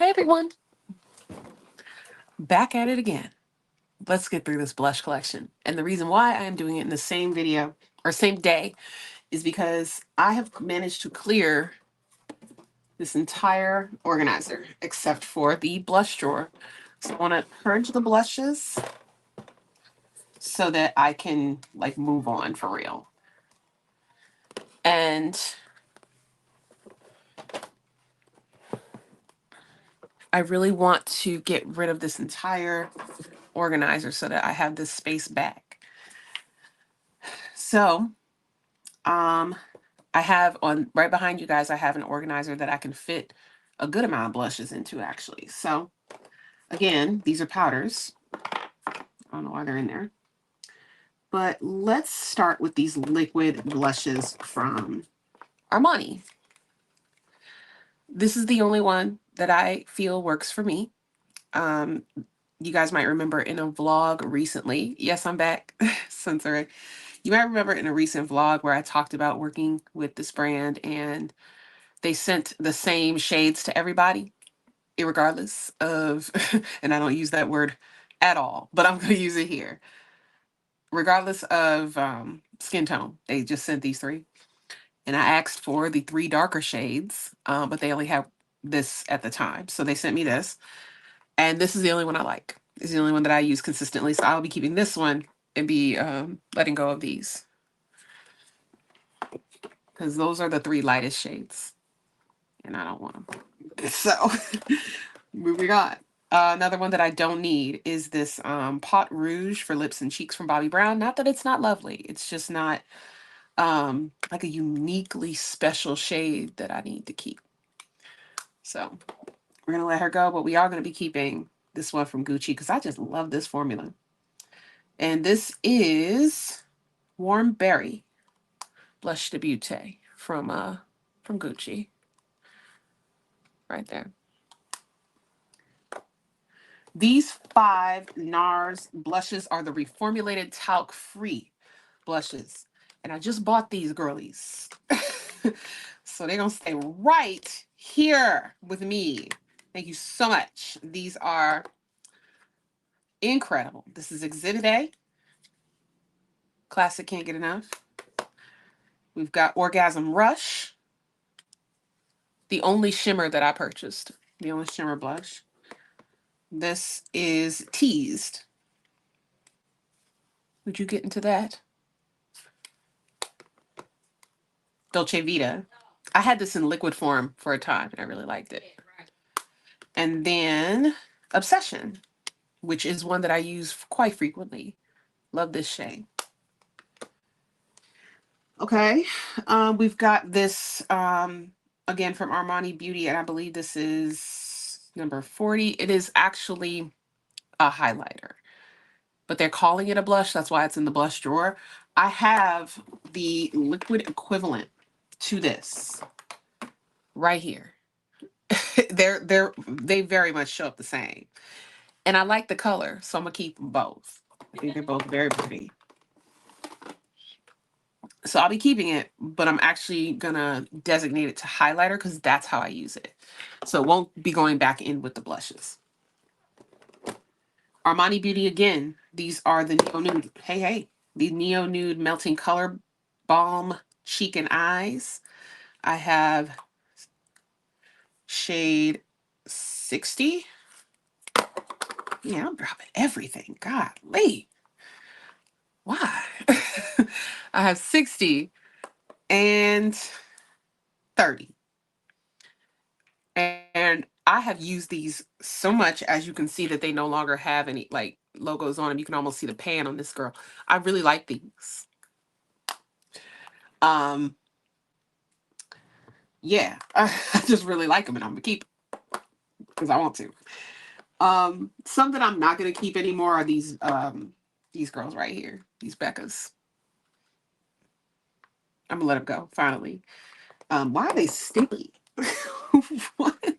Hi everyone, back at it again. Let's get through this blush collection. And the reason why I am doing it in the same video or same day is because I have managed to clear this entire organizer except for the blush drawer. So I want to purge the blushes so that I can like move on for real. And I really want to get rid of this entire organizer so that I have this space back. So, I have on right behind you guys, I have an organizer that I can fit a good amount of blushes into actually. So again, these are powders. I don't know why they're in there. But let's start with these liquid blushes from Armani. This is the only one that I feel works for me. You guys might remember in a vlog recently. Yes, I'm back. Censoring. You might remember in a recent vlog where I talked about working with this brand and they sent the same shades to everybody, irregardless of, and I don't use that word at all, but I'm going to use it here. Regardless of skin tone, they just sent these three. And I asked for the three darker shades, but they only have this at the time. So they sent me this. And this is the only one I like. It's the only one that I use consistently. So I'll be keeping this one and be letting go of these. Because those are the three lightest shades. And I don't want them. So moving on. Another one that I don't need is this Pot Rouge for lips and cheeks from Bobbi Brown. Not that it's not lovely. It's just not like a uniquely special shade that I need to keep. So we're going to let her go, but we are going to be keeping this one from Gucci because I just love this formula. And this is Warm Berry Blush de Beauté from Gucci. Right there. These 5 Nars blushes are the reformulated talc-free blushes. And I just bought these girlies. So they're going to stay right here with me. Thank you so much. These are incredible. This is Exhibit A. Classic, can't get enough. We've got Orgasm Rush. The only shimmer that I purchased. The only shimmer blush. This is Teased. Would you get into that? Dolce Vita. I had this in liquid form for a time and I really liked it. And then Obsession, which is one that I use quite frequently. Love this shade. Okay, we've got this again from Armani Beauty, and I believe this is number 40. It is actually a highlighter, but they're calling it a blush. That's why it's in the blush drawer. I have the liquid equivalent to this right here. They very much show up the same. And I like the color, so I'm gonna keep them both. I think they're both very pretty. So I'll be keeping it, but I'm actually gonna designate it to highlighter because that's how I use it. So it won't be going back in with the blushes. Armani Beauty again. These are the Neo Nude. Hey. The Neo Nude Melting Color Balm Cheek and Eyes. I have shade 60. Yeah, I'm dropping everything. Golly. Why? I have 60 and 30. And I have used these so much, as you can see that they no longer have any like logos on them. You can almost see the pan on this girl. I really like these. Yeah, I just really like them and I'm gonna keep them because I want to. Some that I'm not gonna keep anymore are these girls right here, these Beccas. I'm gonna let them go finally. Why are they sticky? What?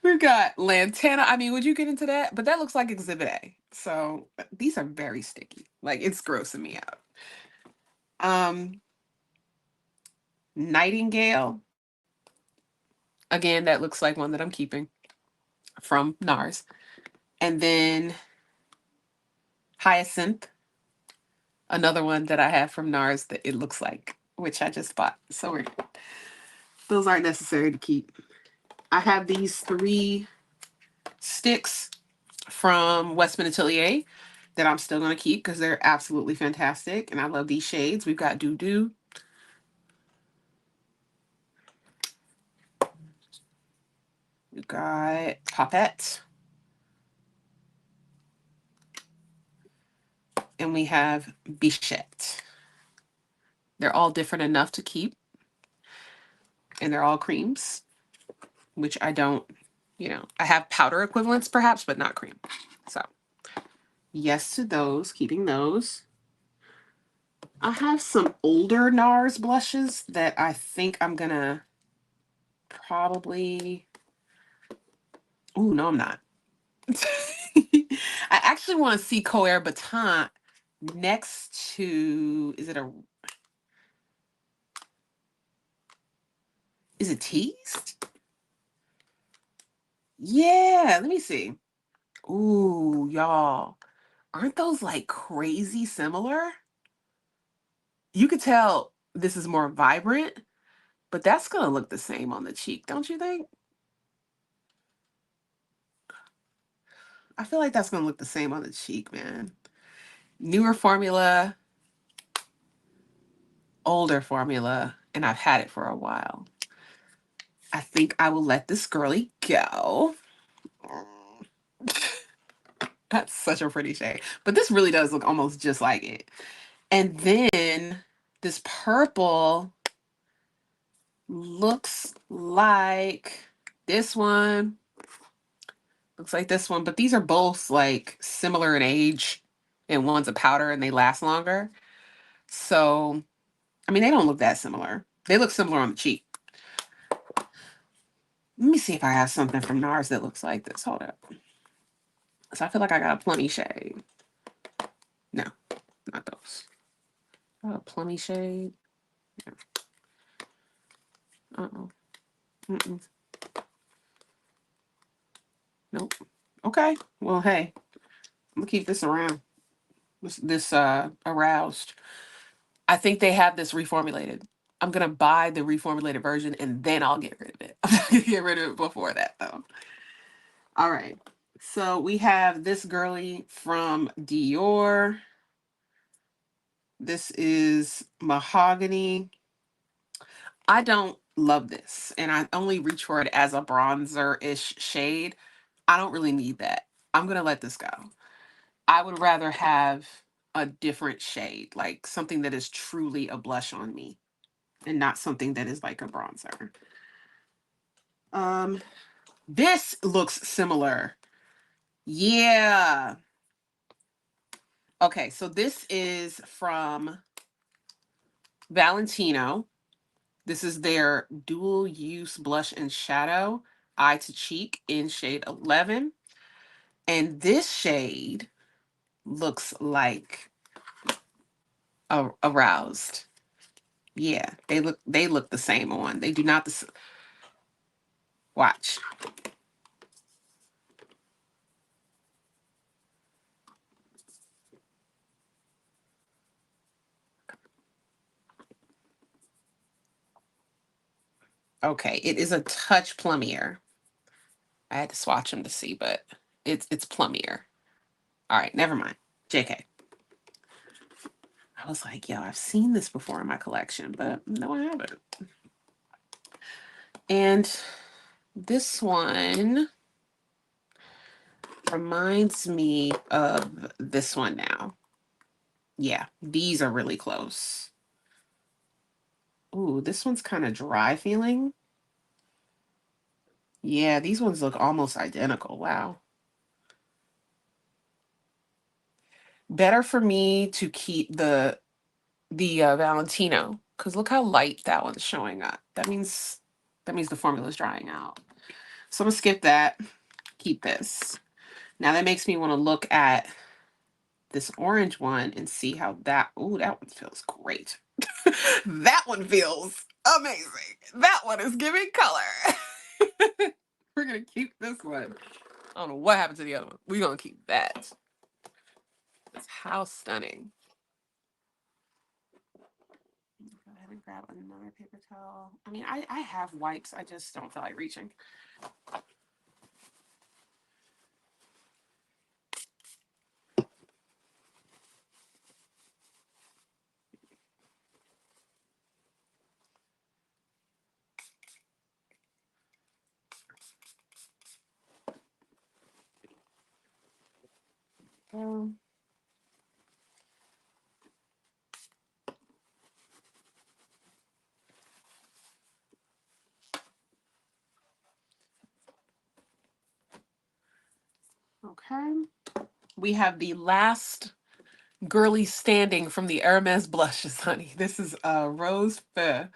We've got Lantana. I mean, would you get into that? But that looks like Exhibit A. So these are very sticky. Like it's grossing me out. Nightingale. Again, that looks like one that I'm keeping. from Nars. And then Hyacinth, another one that I have from Nars that it looks like, which I just bought. So those aren't necessary to keep. I have these 3 sticks from Westman Atelier that I'm still going to keep because they're absolutely fantastic. And I love these shades. We've got Doo Doo. We've got Popette. And we have Bichette. They're all different enough to keep. And they're all creams, which I don't, I have powder equivalents perhaps, but not cream. So yes to those, keeping those. I have some older Nars blushes that I think I'm going to probably, oh, no, I'm not. I actually want to see Coeur Batant next to, is it Teased? Yeah, let me see. Ooh, y'all. Aren't those like crazy similar? You could tell this is more vibrant, but that's going to look the same on the cheek, don't you think? I feel like that's going to look the same on the cheek, man. Newer formula, older formula, and I've had it for a while. I think I will let this girly go. That's such a pretty shade. But this really does look almost just like it. And then this purple looks like this one. Looks like this one. But these are both like similar in age. And one's a powder and they last longer. So, I mean, they don't look that similar. They look similar on the cheek. Let me see if I have something from Nars that looks like this. Hold up. So I feel like I got a plummy shade. No, not those. A plummy shade. Yeah. Uh-oh. Mm-mm. Nope. Okay. Well, hey, I'm gonna keep this around. This aroused. I think they have this reformulated. I'm gonna buy the reformulated version and then I'll get rid of it. I'm not gonna get rid of it before that though. All right. So we have this girly from Dior. This is Mahogany. I don't love this, and I only reach for it as a bronzer-ish shade. I don't really need that. I'm going to let this go. I would rather have a different shade, like something that is truly a blush on me and not something that is like a bronzer. This looks similar. Yeah. Okay, so this is from Valentino. This is their dual use blush and shadow, eye to cheek in shade 11. And this shade looks like aroused. Yeah, they look the same on. They do not watch. Okay, it is a touch plummier. I had to swatch them to see, but it's plummier. All right, never mind. JK. I was like, yo, I've seen this before in my collection, but no, I haven't. And this one reminds me of this one now. Yeah, these are really close. Ooh, this one's kind of dry feeling. Yeah, these ones look almost identical. Wow. Better for me to keep the Valentino, because look how light that one's showing up. That means the formula is drying out. So I'm gonna skip that. Keep this. Now that makes me want to look at this orange one and see how that. Ooh, that one feels great. That one feels amazing. That one is giving color. We're gonna keep this one. I don't know what happened to the other one. We're going to keep that. That's how stunning. Go ahead and grab another paper towel. I mean, I have wipes. I just don't feel like reaching. Um, okay. We have the last girly standing from the Hermes blushes, honey. This is Rose Feu,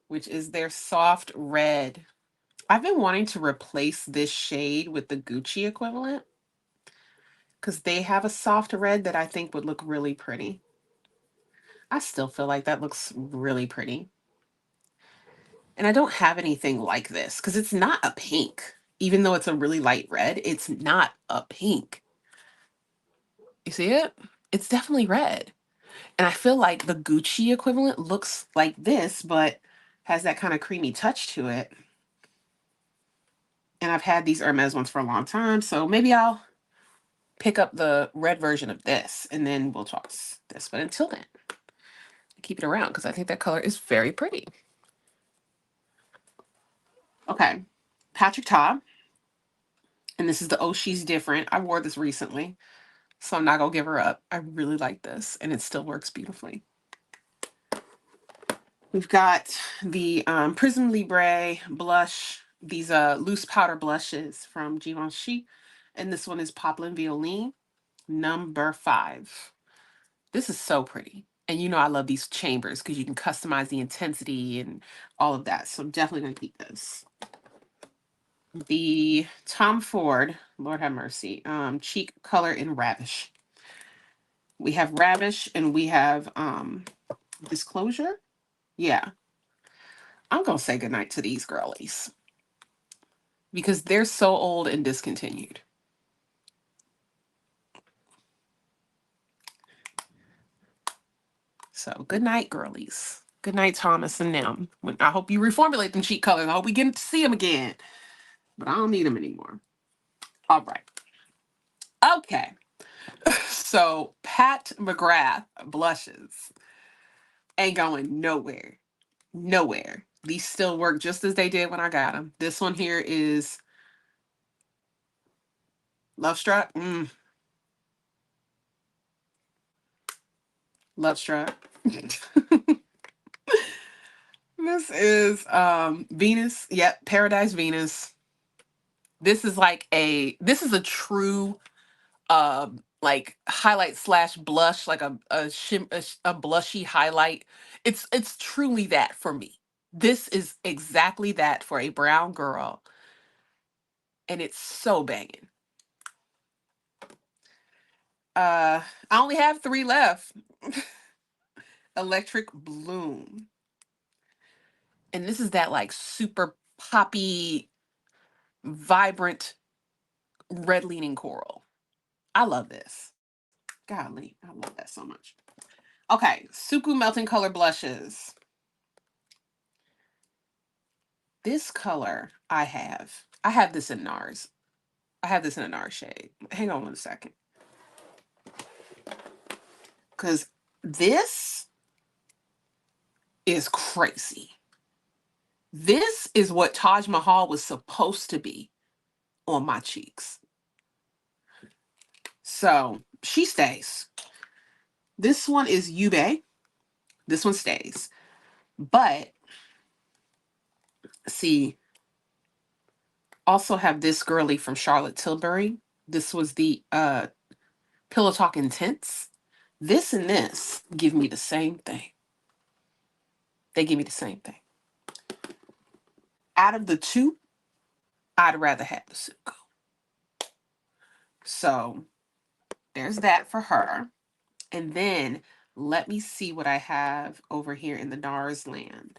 which is their soft red. I've been wanting to replace this shade with the Gucci equivalent because they have a soft red that I think would look really pretty. I still feel like that looks really pretty. And I don't have anything like this because it's not a pink. Even though it's a really light red, it's not a pink. You see it? It's definitely red. And I feel like the Gucci equivalent looks like this, but has that kind of creamy touch to it. And I've had these Hermes ones for a long time, so maybe I'll pick up the red version of this and then we'll talk this. But until then, keep it around because I think that color is very pretty. Okay, Patrick Ta. And this is the Oh She's Different. I wore this recently, so I'm not gonna give her up. I really like this, and it still works beautifully. We've got the Prism Libre blush, these loose powder blushes from Givenchy, and this one is Poplin Violin, number 5. This is so pretty. And you know I love these chambers because you can customize the intensity and all of that. So I'm definitely gonna keep this. The Tom Ford, Lord have mercy, cheek color in Ravish. We have Ravish and we have Disclosure. Yeah. I'm gonna say goodnight to these girlies because they're so old and discontinued. So good night, girlies. Good night, Thomas and them. I hope you reformulate them cheek colors. I hope we get to see them again. But I don't need them anymore. All right. Okay. So Pat McGrath blushes ain't going nowhere. Nowhere. These still work just as they did when I got them. This one here is Love Struck. Love Struck. This is Venus. Yep, Paradise Venus. This is a true like highlight slash blush, like a blushy highlight. It's truly that for me. This is exactly that for a brown girl, and it's so banging. I only have 3 left. Electric Bloom. And this is that like super poppy, vibrant red leaning coral. I love this. Golly, I love that so much. Okay, Suqqu Melting Color Blushes. This color I have this in Nars. I have this in a Nars shade. Hang on 1 second. Because this is crazy. This is what Taj Mahal was supposed to be on my cheeks. So she stays. This one is Ube. This one stays. But see, also have this girly from Charlotte Tilbury. This was the Pillow Talk Intense. This and this give me the same thing. They give me the same thing. Out of the two, I'd rather have the Suqqu. So there's that for her. And then let me see what I have over here in the Nars land.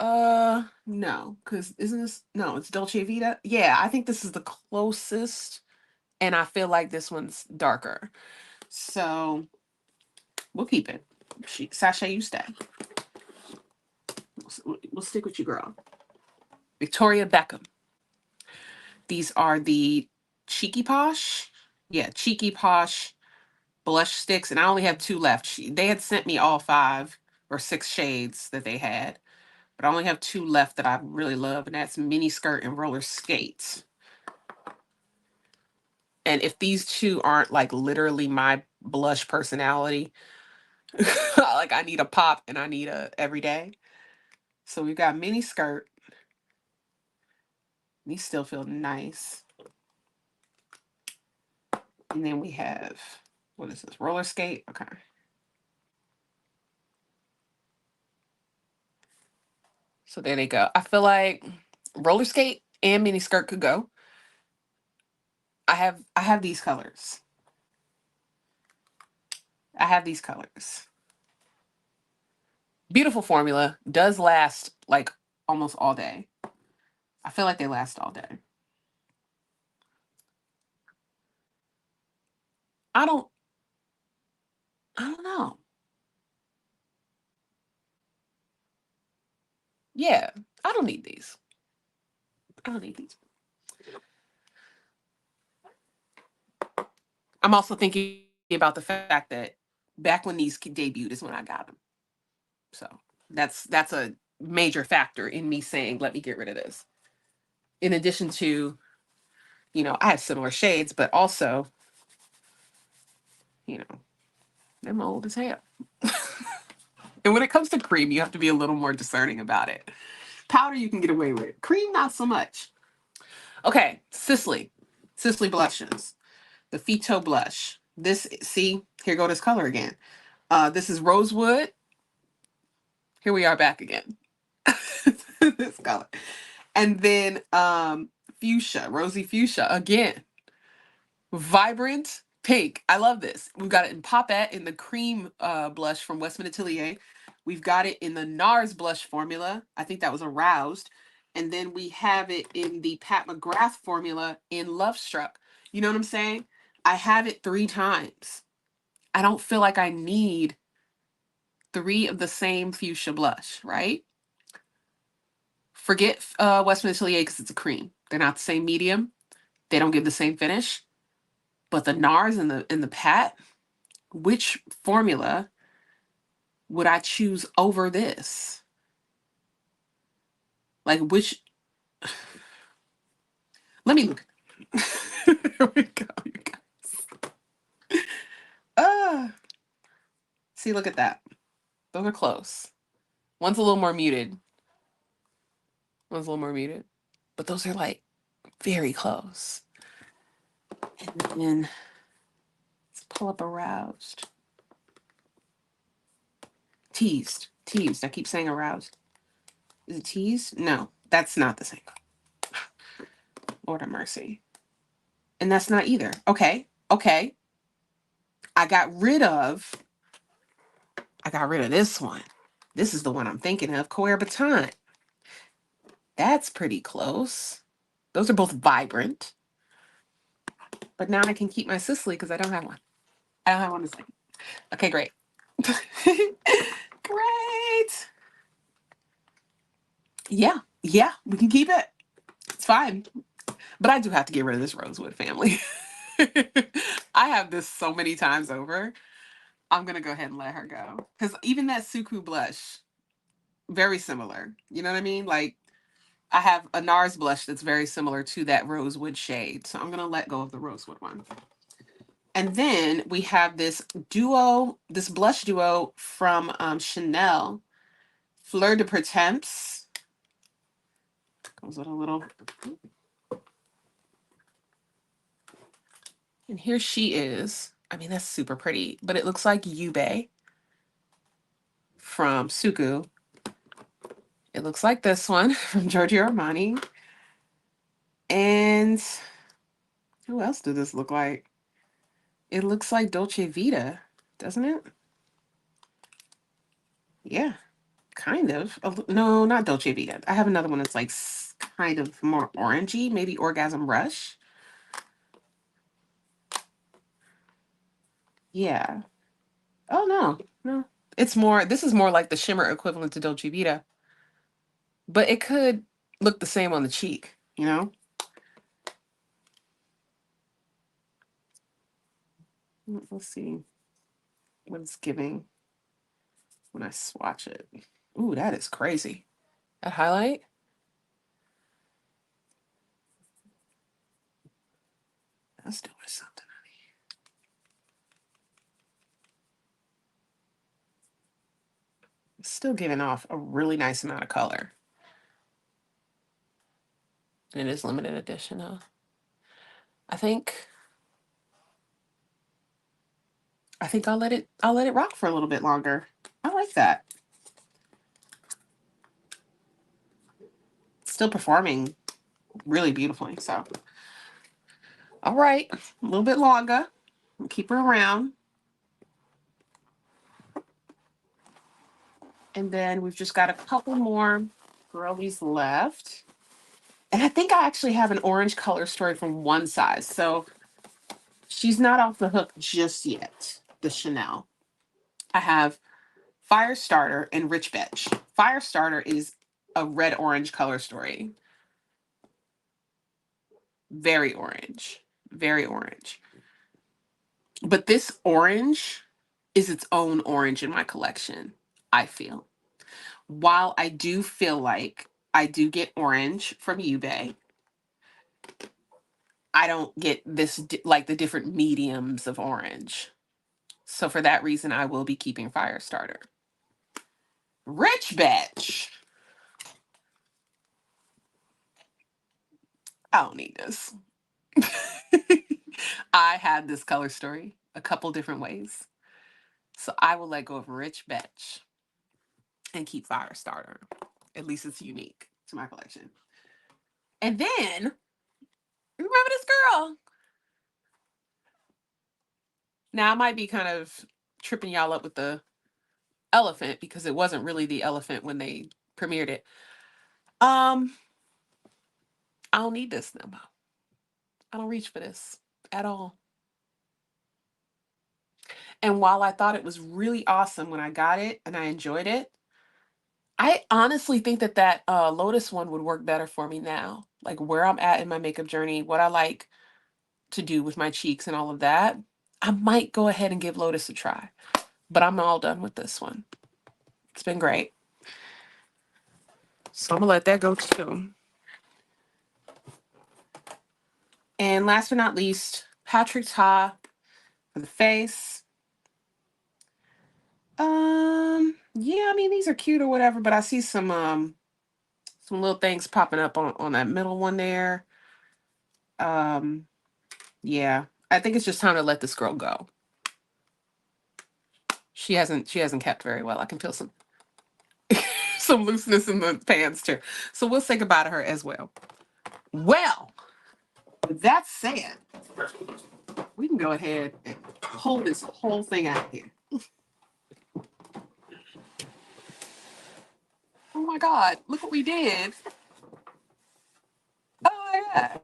No, because isn't this, no, it's Dolce Vita. Yeah, I think this is the closest, and I feel like this one's darker. So we'll keep it. Sashay, you stay. We'll stick with you, girl. Victoria Beckham. These are the Cheeky Posh. Yeah, Cheeky Posh blush sticks, and I only have 2 left. They had sent me all 5 or 6 shades that they had, but I only have 2 left that I really love, and that's mini skirt and roller skates. And if these 2 aren't like literally my blush personality, like I need a pop and I need a everyday. So we've got mini skirt. These still feel nice. And then we have, what is this? Roller skate. Okay. So there they go. I feel like roller skate and mini skirt could go. I have these colors. I have these colors. Beautiful formula. Does last like almost all day. I feel like they last all day. I don't I don't know. Yeah, I don't need these. I don't need these. I'm also thinking about the fact that back when these debuted is when I got them. So that's a major factor in me saying, let me get rid of this. In addition to, I have similar shades, but also, you know, I'm old as hell. And when it comes to cream, you have to be a little more discerning about it. Powder you can get away with. Cream, not so much. Okay, Sisley. Sisley blushes. The Phyto blush. This, see, here go this color again. This is Rosewood. Here we are back again. This color. And then fuchsia, rosy fuchsia again. Vibrant pink. I love this. We've got it in Popette in the cream blush from Westman Atelier. We've got it in the Nars blush formula. I think that was Aroused. And then we have it in the Pat McGrath formula in Love Struck. You know what I'm saying? I have it 3 times. I don't feel like I need 3 of the same fuchsia blush, right? Forget Westman Atelier because it's a cream. They're not the same medium. They don't give the same finish. But the Nars and the Pat, which formula would I choose over this? Like which? Let me look. Here we go, you guys. See, look at that. Those are close. One's a little more muted. One's a little more muted. But those are like very close. And then let's pull up Aroused. Teased. Teased. I keep saying Aroused. Is it teased? No, that's not the same. Lord have mercy. And that's not either. Okay. Okay. I got rid of this one. This is the one I'm thinking of. Coeur That's pretty close. Those are both vibrant. But now I can keep my Sicily because I don't have one. I don't have one to say. Okay, great. Great. Yeah. Yeah, we can keep it. It's fine. But I do have to get rid of this Rosewood family. I have this so many times over. I'm going to go ahead and let her go. Because even that Suqqu blush, very similar. You know what I mean? Like, I have a Nars blush that's very similar to that Rosewood shade. So I'm going to let go of the Rosewood one. And then we have this blush duo from Chanel, Fleur de Printemps. Goes with a little. And here she is. I mean, that's super pretty, but it looks like JBaes from Suqqu. It looks like this one from Giorgio Armani. And who else does this look like? It looks like Dolce Vita, doesn't it? Yeah. kind of. No, not Dolce Vita. I have another one that's like kind of more orangey, maybe Orgasm Rush. Yeah. Oh no, no. It's more. This is more like the shimmer equivalent to Dolce Vita, but it could look the same on the cheek. You know. Let's see what it's giving when I swatch it. Ooh, that is crazy. That highlight. That's doing something. It's still giving off a really nice amount of color. It is limited edition, huh? I think I'll let it rock for a little bit longer. I like that. Still performing really beautifully. So all right, a little bit longer. Keep her around. And then we've just got a couple more girlies left. And I think I actually have an orange color story from one size. So she's not off the hook just yet, the Chanel. I have Firestarter and Rich Bitch. Firestarter is a red orange color story. Very orange. Very orange. But this orange is its own orange in my collection, I feel. While I do feel like I do get orange from JBaes, I don't get this like the different mediums of orange. So for that reason, I will be keeping Firestarter. Rich Bitch. I don't need this. I had this color story a couple different ways. So I will let go of Rich Bitch and keep Firestarter. At least it's unique to my collection. And then, remember this girl? Now I might be kind of tripping y'all up with the elephant because it wasn't really the elephant when they premiered it. I don't need this no more. I don't reach for this at all. And while I thought it was really awesome when I got it and I enjoyed it, I honestly think that Lotus one would work better for me now. Like where I'm at in my makeup journey, what I like to do with my cheeks and all of that. I might go ahead and give Lotus a try. But I'm all done with this one. It's been great. So I'm gonna let that go too. And last but not least, Patrick Ta for the face. Yeah, I mean these are cute or whatever, but I see some little things popping up on that middle one there. Um, yeah. I think it's just time to let this girl go. She hasn't kept very well. I can feel some some looseness in the pants too. So we'll say goodbye to her as well. Well, with that said, we can go ahead and pull this whole thing out here. Oh my God, look what we did. Oh my God.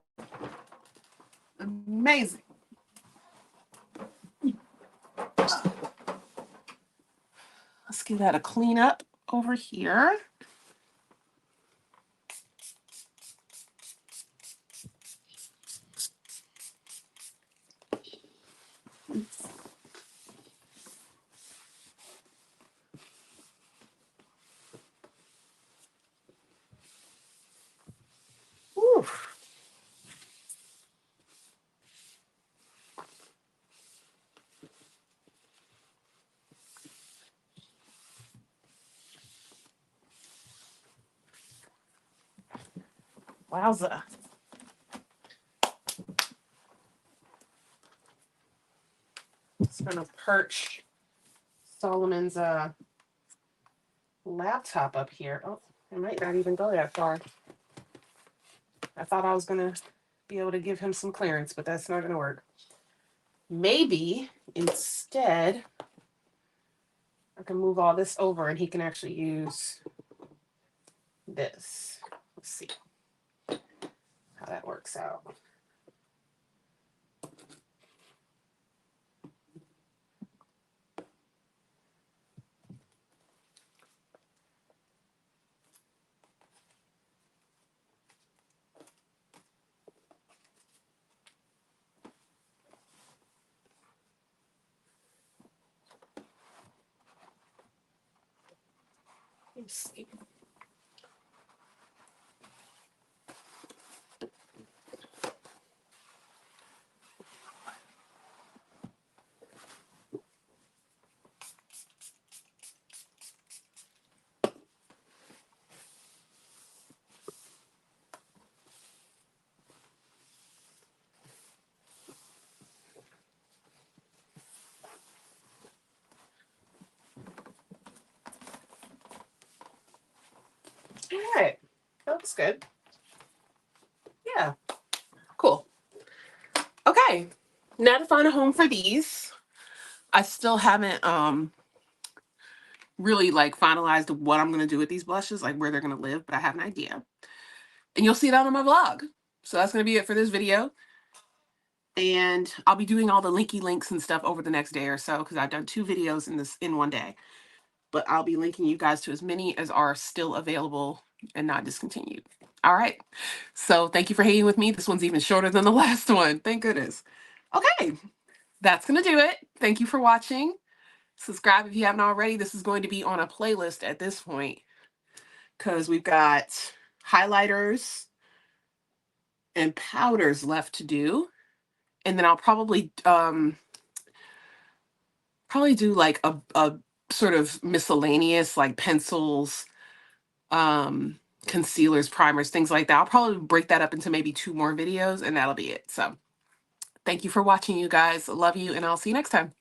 Amazing. Let's give that a clean up over here. Whew. Wowza. Just gonna perch Solomon's laptop up here. Oh, I might not even go that far. I thought I was gonna be able to give him some clearance, but that's not gonna work. Maybe instead I can move all this over and he can actually use this. Let's see how that works out. Let's see. All right, that looks good. Yeah, cool. Okay, now to find a home for these. I still haven't really like finalized what I'm gonna do with these blushes, like where they're gonna live, but I have an idea. And you'll see that on my vlog. So that's gonna be it for this video. And I'll be doing all the linky links and stuff over the next day or so because I've done 2 videos in one day. But I'll be linking you guys to as many as are still available and not discontinued. All right. So thank you for hanging with me. This one's even shorter than the last one. Thank goodness. Okay, that's gonna do it. Thank you for watching. Subscribe if you haven't already. This is going to be on a playlist at this point because we've got highlighters and powders left to do. And then I'll probably do like a sort of miscellaneous like pencils, concealers, primers, things like that. I'll probably break that up into maybe 2 more videos and that'll be it. So thank you for watching, you guys. Love you, and I'll see you next time.